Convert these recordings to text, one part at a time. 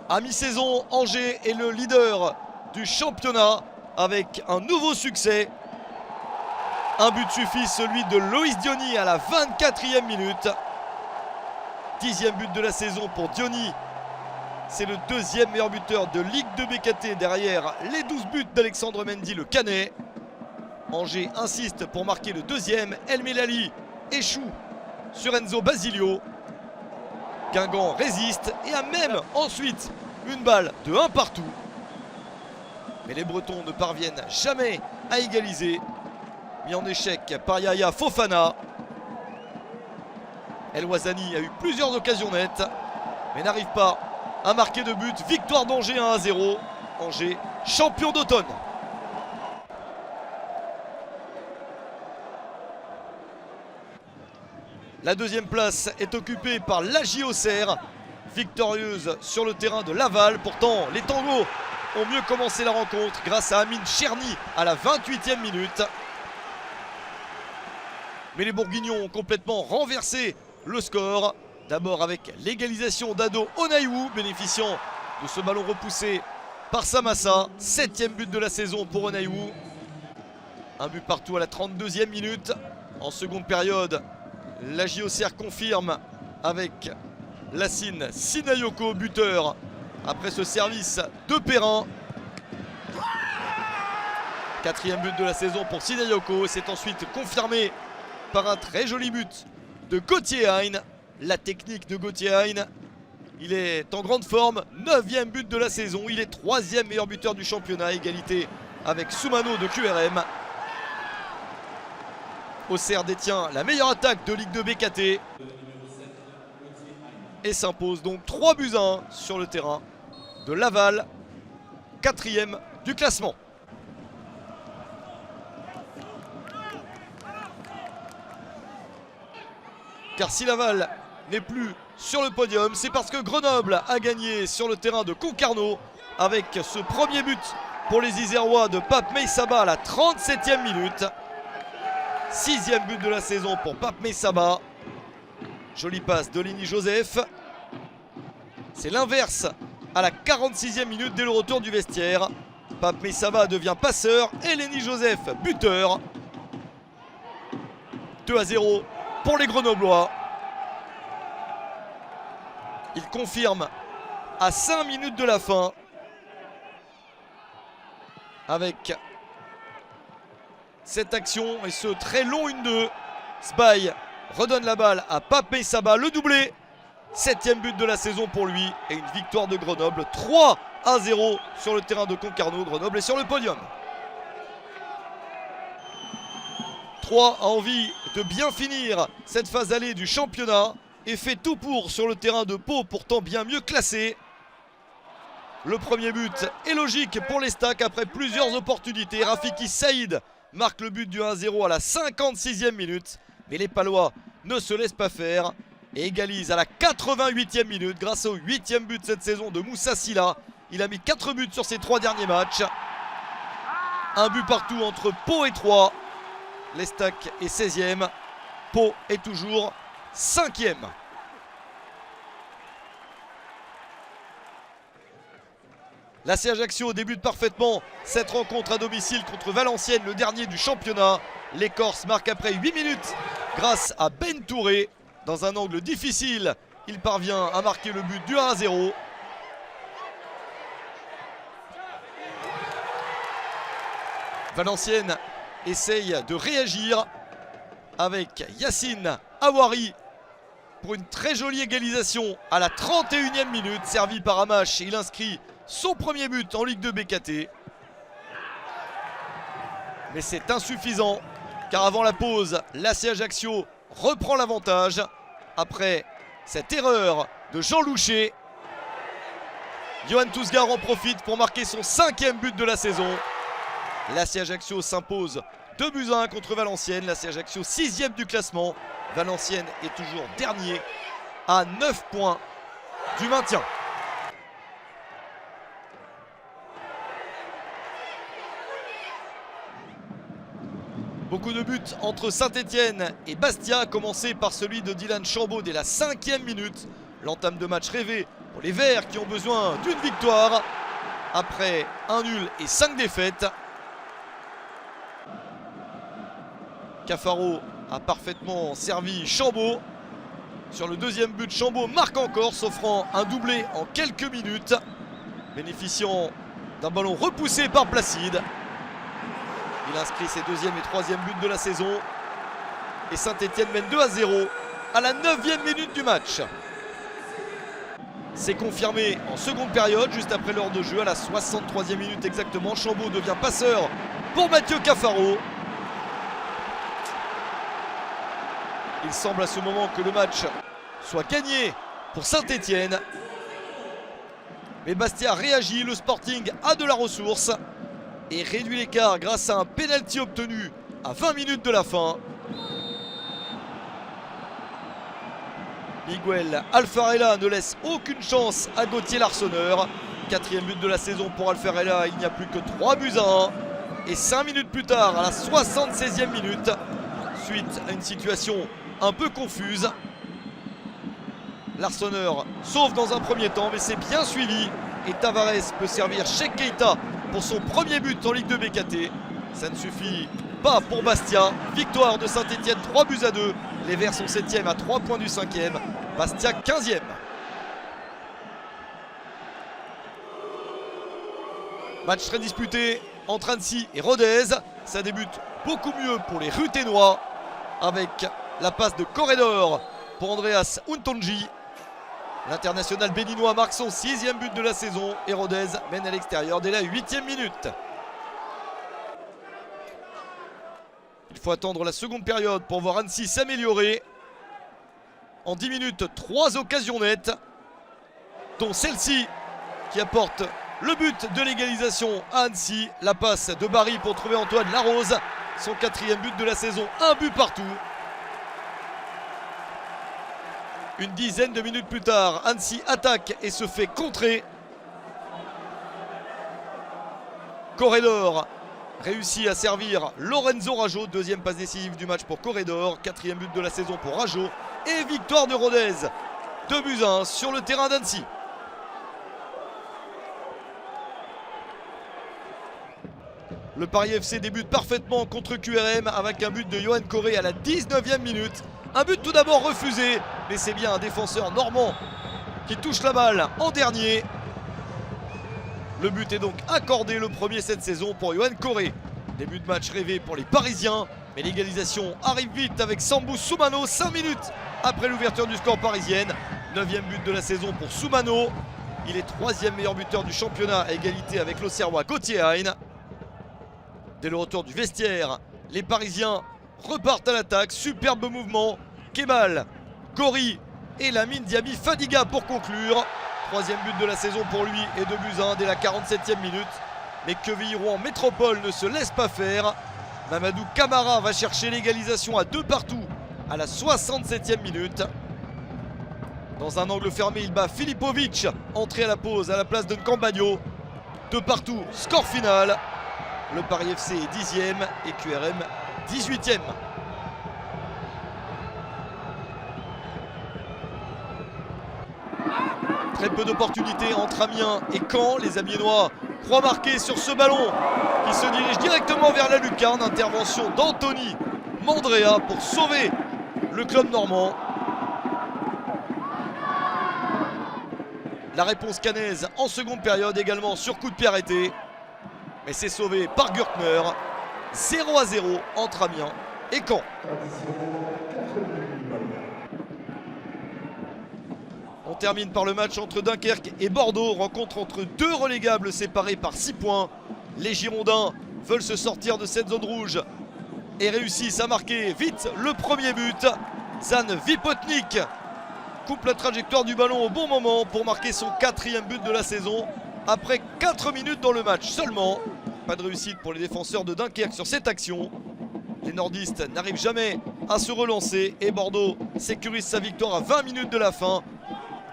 À mi-saison, Angers est le leader du championnat avec un nouveau succès. Un but suffit, celui de Loïs Diony à la 24e minute. 10e but de la saison pour Diony. C'est le deuxième meilleur buteur de Ligue 2 BKT derrière les 12 buts d'Alexandre Mendy, le Canet. Angers insiste pour marquer le deuxième. El Melali échoue sur Enzo Basilio. Guingamp résiste et a même ensuite une balle de 1 partout. Mais les Bretons ne parviennent jamais à égaliser. Mis en échec par Yaya Fofana. El Ouazzani a eu plusieurs occasions nettes, mais n'arrive pas à marquer de but. Victoire d'Angers 1-0. Angers, champion d'automne. La deuxième place est occupée par l'AJ Auxerre, victorieuse sur le terrain de Laval. Pourtant, les Tangos ont mieux commencé la rencontre grâce à Amine Cherny à la 28e minute. Mais les Bourguignons ont complètement renversé le score. D'abord avec l'égalisation d'Ado Onayou, bénéficiant de ce ballon repoussé par Samassa. 7e but de la saison pour Onayou. Un but partout à la 32e minute. En seconde période, l'AJ Auxerre confirme avec Lassine Sinayoko, buteur, après ce service de Perrin. 4e but de la saison pour Sinayoko. C'est ensuite confirmé par un très joli but de Gauthier Hein. La technique de Gauthier Hein, il est en grande forme. 9e but de la saison. Il est 3e meilleur buteur du championnat, égalité avec Soumano de QRM. Auxerre détient la meilleure attaque de Ligue 2 BKT et s'impose donc 3-1 sur le terrain de Laval, 4e du classement. Car si Laval n'est plus sur le podium, c'est parce que Grenoble a gagné sur le terrain de Concarneau avec ce premier but pour les Isérois de Pape Meissaba à la 37e minute. 6e but de la saison pour Pape Meissaba. Jolie passe de Lenny Joseph. C'est l'inverse à la 46e minute dès le retour du vestiaire. Pape Meissaba devient passeur et Lenny Joseph buteur. 2-0 pour les Grenoblois. Il confirme à 5 minutes de la fin avec cette action et ce très long 1-2. Sbaï redonne la balle à Pape Meissaba, le doublé. 7e but de la saison pour lui et une victoire de Grenoble 3-0 sur le terrain de Concarneau. Grenoble est sur le podium. 3 a envie de bien finir cette phase allée du championnat et fait tout pour sur le terrain de Pau, pourtant bien mieux classé. Le premier but est logique pour les Stacks après plusieurs opportunités. Rafiki Saïd marque le but du 1-0 à la 56e minute. Mais les Palois ne se laissent pas faire et égalisent à la 88e minute grâce au 8e but de cette saison de Moussa Silla. Il a mis 4 buts sur ses 3 derniers matchs. Un but partout entre Pau et Troyes. Les Stacks est 16e. Pau est toujours 5e. L'AC Ajaccio débute parfaitement cette rencontre à domicile contre Valenciennes, le dernier du championnat. Les Corses marquent après 8 minutes grâce à Ben Touré. Dans un angle difficile, il parvient à marquer le but du 1-0. Valenciennes essaye de réagir avec Yacine Aouari pour une très jolie égalisation à la 31e minute. Servi par Amash, il inscrit son premier but en Ligue 2 BKT. Mais c'est insuffisant car avant la pause, l'AC Ajaccio reprend l'avantage après cette erreur de Jean Louchet. Johan Tousgar en profite pour marquer son 5e but de la saison. L'AC Ajaccio s'impose 2-1 contre Valenciennes. L'AC Ajaccio 6e du classement. Valenciennes est toujours dernier à 9 points du maintien. Beaucoup de buts entre Saint-Etienne et Bastia, commencé par celui de Dylan Chambaud dès la 5e minute. L'entame de match rêvé pour les Verts qui ont besoin d'une victoire après un nul et 5 défaites. Cafaro a parfaitement servi Chambaud. Sur le deuxième but, Chambaud marque encore, s'offrant un doublé en quelques minutes, bénéficiant d'un ballon repoussé par Placide. Il inscrit ses deuxième et troisième buts de la saison. Et Saint-Etienne mène 2-0 à la 9e minute du match. C'est confirmé en seconde période, juste après l'heure de jeu, à la 63e minute exactement. Chambaud devient passeur pour Mathieu Cafaro. Il semble à ce moment que le match soit gagné pour Saint-Etienne. Mais Bastia réagit, le Sporting a de la ressource et réduit l'écart grâce à un pénalty obtenu à 20 minutes de la fin. Miguel Alfarella ne laisse aucune chance à Gauthier Larsonneur. 4e but de la saison pour Alfarella, il n'y a plus que 3-1. Et 5 minutes plus tard, à la 76e minute, suite à une situation un peu confuse, Larsonneur sauve dans un premier temps, mais c'est bien suivi. Et Tavares peut servir Cheikh Keita pour son premier but en Ligue 2 BKT. Ça ne suffit pas pour Bastia. Victoire de Saint-Etienne, 3-2. Les Verts sont 7e à 3 points du 5e. Bastia 15e. Match très disputé entre Annecy et Rodez. Ça débute beaucoup mieux pour les Ruténois avec la passe de Corredor pour Andreas Untonji. L'international béninois marque son 6e but de la saison et Rodez mène à l'extérieur dès la 8e minute. Il faut attendre la seconde période pour voir Annecy s'améliorer. En 10 minutes, 3 occasions nettes, dont celle-ci qui apporte le but de l'égalisation à Annecy. La passe de Barry pour trouver Antoine Larose, son 4e but de la saison, un but partout. Une dizaine de minutes plus tard, Annecy attaque et se fait contrer. Corredor réussit à servir Lorenzo Rajo, deuxième passe décisive du match pour Corredor, 4e but de la saison pour Rajo. Et victoire de Rodez, 2-1 sur le terrain d'Annecy. Le Paris FC débute parfaitement contre QRM avec un but de Yoann Coré à la 19e minute. Un but tout d'abord refusé, mais c'est bien un défenseur normand qui touche la balle en dernier. Le but est donc accordé, le premier cette saison pour Yoann Coré. Début de match rêvé pour les Parisiens, mais l'égalisation arrive vite avec Sambou Soumano, 5 minutes après l'ouverture du score parisienne. 9e but de la saison pour Soumano. Il est 3e meilleur buteur du championnat à égalité avec l'Auxerrois Gauthier Hein. Dès le retour du vestiaire, les Parisiens repartent à l'attaque. Superbe mouvement. Kemal, Gori et Lamine Diaby Fadiga pour conclure. 3e but de la saison pour lui et 2-1 dès la 47e minute. Mais Quevilly-Rouen Métropole ne se laisse pas faire. Mamadou Camara va chercher l'égalisation à 2 partout à la 67e minute. Dans un angle fermé, il bat Filipovic, entré à la pause à la place de Ncambagno. 2 partout, score final. Le Paris FC est 10e et QRM 18e. Très peu d'opportunités entre Amiens et Caen. Les Amiénois croient marquer sur ce ballon qui se dirige directement vers la lucarne. Intervention d'Anthony Mandrea pour sauver le club normand. La réponse cannaise en seconde période également sur coup de pied arrêté. Mais c'est sauvé par Gürtner. 0-0 entre Amiens et Caen. On termine par le match entre Dunkerque et Bordeaux. Rencontre entre 2 relégables séparés par 6 points. Les Girondins veulent se sortir de cette zone rouge et réussissent à marquer vite le premier but. Zan Vipotnik coupe la trajectoire du ballon au bon moment pour marquer son 4e but de la saison. Après 4 minutes dans le match seulement. Pas de réussite pour les défenseurs de Dunkerque sur cette action. Les nordistes n'arrivent jamais à se relancer et Bordeaux sécurise sa victoire à 20 minutes de la fin.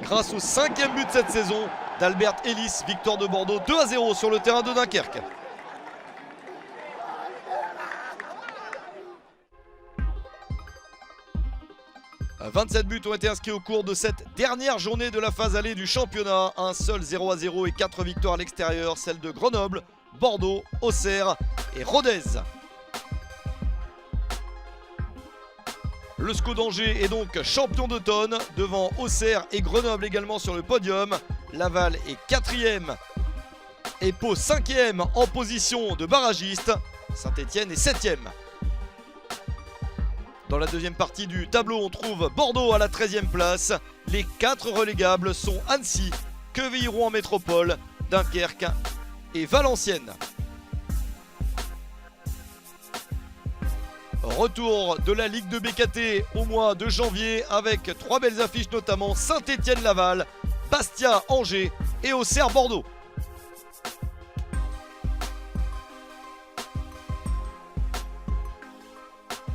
Grâce au 5e but de cette saison d'Albert Ellis, victoire de Bordeaux 2-0 sur le terrain de Dunkerque. 27 buts ont été inscrits au cours de cette dernière journée de la phase allée du championnat. Un seul 0-0 et 4 victoires à l'extérieur, celles de Grenoble, Bordeaux, Auxerre et Rodez. Le SCO d'Angers est donc champion d'automne, devant Auxerre et Grenoble également sur le podium. Laval est 4e et Pau 5e en position de barragiste. Saint-Étienne est 7e. Dans la deuxième partie du tableau, on trouve Bordeaux à la 13e place. Les 4 relégables sont Annecy, Quevilly-Rouen en métropole, Dunkerque et Valenciennes. Retour de la Ligue de BKT au mois de janvier avec 3 belles affiches, notamment Saint-Étienne-Laval, Bastia-Angers et Auxerre-Bordeaux.